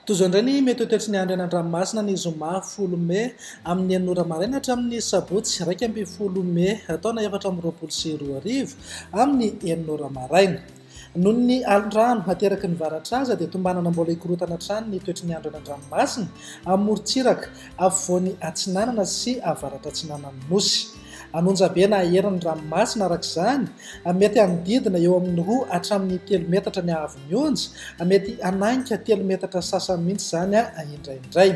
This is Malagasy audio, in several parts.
Tozandrany mety toetry ny andro any an-dranomasina ny zoma 10 May amin'ny 9 maraina hatramin'ny sabotsy 2 May taona 2024 amin'ny 9 maraina. Noho ny alin-drano ateraky ny varatraza dia tombanana mbola hikorotana trano ny toetry ny andro any an-dranomasina amin'ny morontsiraka afovoany atsinanana sy avaratra atsinanan'ny nosy. Anonjabe na aherin'ny ranomasina arak'izany mety anodidina eo amin'ny 2 hatramin'ny 3 metatra ny haavon'ny onja, mety ananika 3 metatra sasany mihitsy izany indraindray.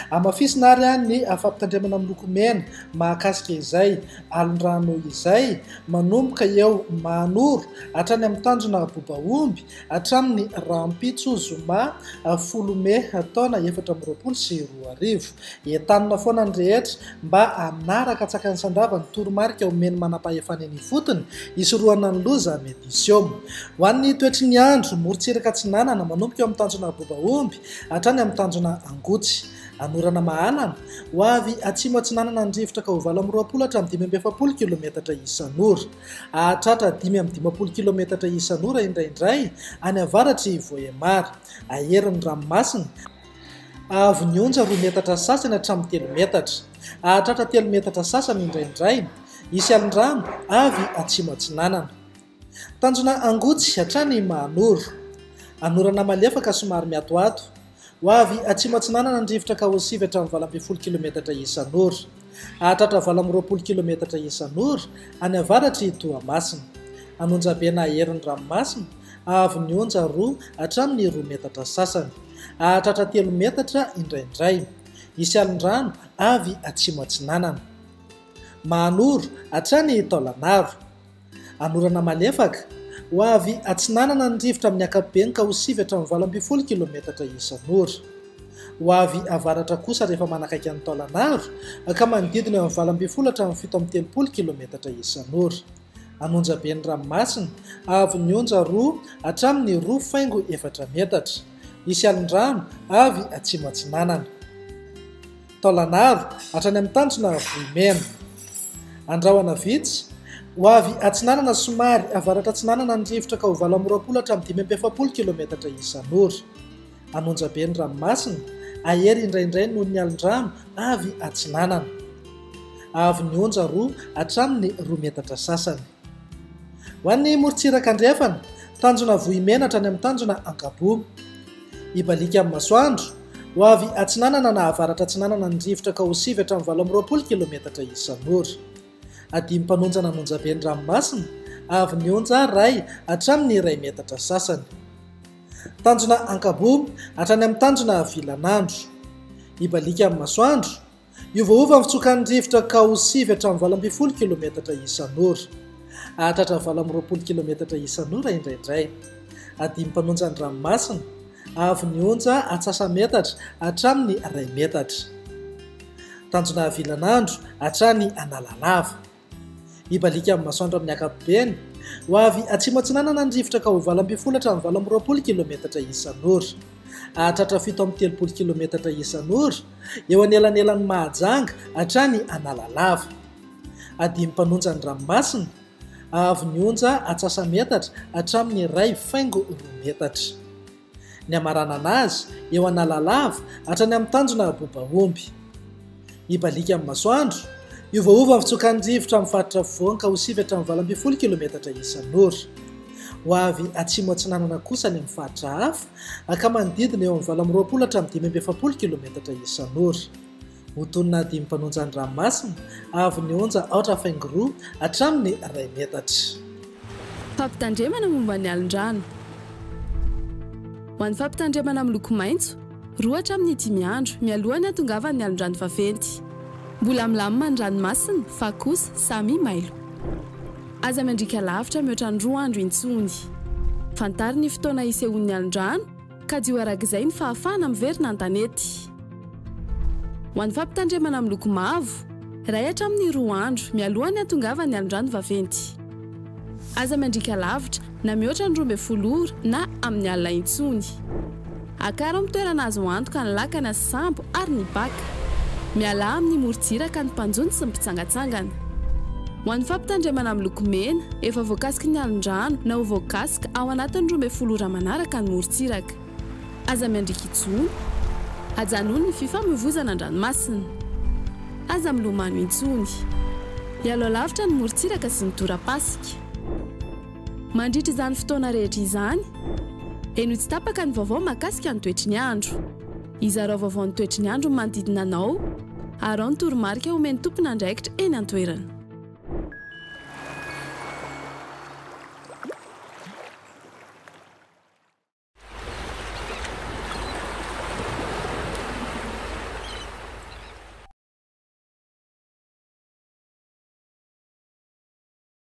Amafisina ary ny fampitandremana amin'ny loko mena mahakasika izay alin-drano izay manomboka eo Manoro hatrany amin'ny tanjona Bobaomby hatramin'ny Rampitso zoma 10 May taona 2024. Entanina foana ny rehetra mba hanaraka tsakany sandava toromarika omeny manam-pahefana ny fotony isoroana ny loza médision. Ho an'ny toetry ny andro morontsiraka atsinanana manomboka eo amin'ny tanjona Bobaomby hatrany amin'ny tanjona Angotsy. Anorana mahalana ho avy atsimo atsinanana ny rivotra ka ho 20 hatramin'ny 570 kilometatra isan'ora. Ahatratra 5-20 kilometatra isan'ora indraindray any avaratry Voemara. Aherin'ny ranomasina avy ny onja 2 metatra sasany hatramin'ny 3 metatra. Ahatratra 3 metatra sasany indraindray. Isy alin-drano avy atsimo atsinanana. Tanjona Angotsy hatrany Manoro. Anorana malefaka somary miatoato. Ho avy atsimo atsinanana ny rivotra ka ho 7 hatramin'ny 20 kilometatra isan'ora. Ahatratra 20 kilometatra isan'ora any avaratry Toamasina. Anonjabe na aherin'ny ranomasina avy ny onja 2 hatramin'ny 2 metatra sasany. Ahatratra 3 metatra indraindray. Isy alin-drano avy atsimo atsinanana. Manoro hatrany Taolagnaro. Anorana malefaka ho avy atsinanana ny rivotra amin'ny ankapobeny ka ho 7 hatramin'ny 20 kilometatra isan'ora. Ho avy avaratra kosa rehefa manakaiky ny Taolagnaro ka manodidina eo amin'ny 20 hatramin'ny 7-30 kilometatra isan'ora. Anonjabe ny ranomasina avy ny onja 2 hatramin'ny 2,4 metatra. Isy alin-drano avy atsimo atsinanana. Taolagnaro hatrany amin'ny tanjona Vohimena. Andrahoana vitsy ho avy atsinanana somary avaratra atsinanana ny rivotra ka ho 20 hatramin'ny 570 kilometatra isan'ora. Anonjabe ny ranomasina ahery indraindray noho ny alin-drano avy atsinanana. Avy ny onja 2 hatramin'ny 2 metatra sasany. Ho an'ny morontsiraka andrefana tanjona Vohimena hatrany amin'ny tanjona Ankabo. Ibalika amin'ny masoandro ho avy atsinanana na avaratra atsinanana ny rivotra ka ho 7 hatramin'ny 20 kilometatra isan'ora. Adimy mpanonjana anonjabe ny ranomasina avy ny onja 1 hatramin'ny 1 metatra sasany. Tanjona Ankabo hatrany amin'ny tanjona Vilanandro. Ibalika amin'ny masoandro iovaova amin'ny fitsokan'ny rivotra ka ho 7 hatramin'ny 20 kilometatra isan'ora. Ahatratra 20 kilometatra isan'ora indraindray. Adimy mpanonjana ny ranomasina avy ny onja atsasametatra hatramin'ny 1 metatra. Tanjona Vilanandro hatrany Analalava. Ibalika amin'ny masoandro amin'ny ankapobeny ho avy atsimo atsinanana ny rivotra ka ho 20 hatramin'ny 20 kilometatra isan'ora. Ahatratra 7-30 kilometatra isan'ora eo anelanelan'ny Mahajanga hatrany Analalava. Adimy mpanonjana ny ranomasina avy ny onja atsasametatra hatramin'ny 1,2 metatra. Ny amarana anazy eo Analalava hatrany amin'ny tanjona Bobaomby. Ibalika amin'ny masoandro iovaova amin'ny fitsokan'ny rivotra amin'ny faritra afovoany ka ho 7 hatramin'ny 20 kilometatra isan'ora. Ho avy atsimo atsinanana kosa ny amin'ny faritra hafa ka manodidina eo amin'ny 20 hatramin'ny 570 kilometatra isan'ora. Ho tonona adimy mpanonjana ny ranomasina avy ny onja 4,2 hatramin'ny 1 metatra. Fampitandremana momba ny alin-drano. Ho an'ny fampitandremana amin'ny loko maitso 2 hatramin'ny 5 andro mialohan'ny hatongavan'ny alin-drano vaventy. Mbola milamina ny ranomasina fa kosa samy mailo. Aza mandrika lavitra mihoatra ny 2 andro intsony. Fantary ny fotoana isehoan'ny alin-drano ka dio arak'izay ny fahafahana miverina an-tanety. Ho an'ny fampitandremana amin'ny loko mavo 1 hatramin'ny 2 andro mialohan'ny hatongavan'ny alin-drano vaventy. Aza mandrika lavitra na mihoatra ny 12 ora na amin'ny alina intsony. Akara amin'ny toerana azo antoka ny lakana sy sambo ary ny baka. Miala amin'ny morontsiraka ny mpanjony sy ny mpitsangatsangana. Ho an'ny fampitandremana amin'ny loko mena efa voakasika ny alin-drano na ho voakasika ao anatin'ny 12 ora manaraka ny morontsiraka. Aza miandrika itsony ajanony ny fifamoivozana an-dranomasina aza milomano intsony ialoha lavitra ny morontsiraka sy ny tora-pasika mandritra izany fotoana rehetra izany eno tsy tapaka ny vaovao mahakasika ny toetry ny andro izarao vaovao ny toetry ny andro ny manodidina anao ary ao ny toromarika omeny tompona andraikitra eny an-toerana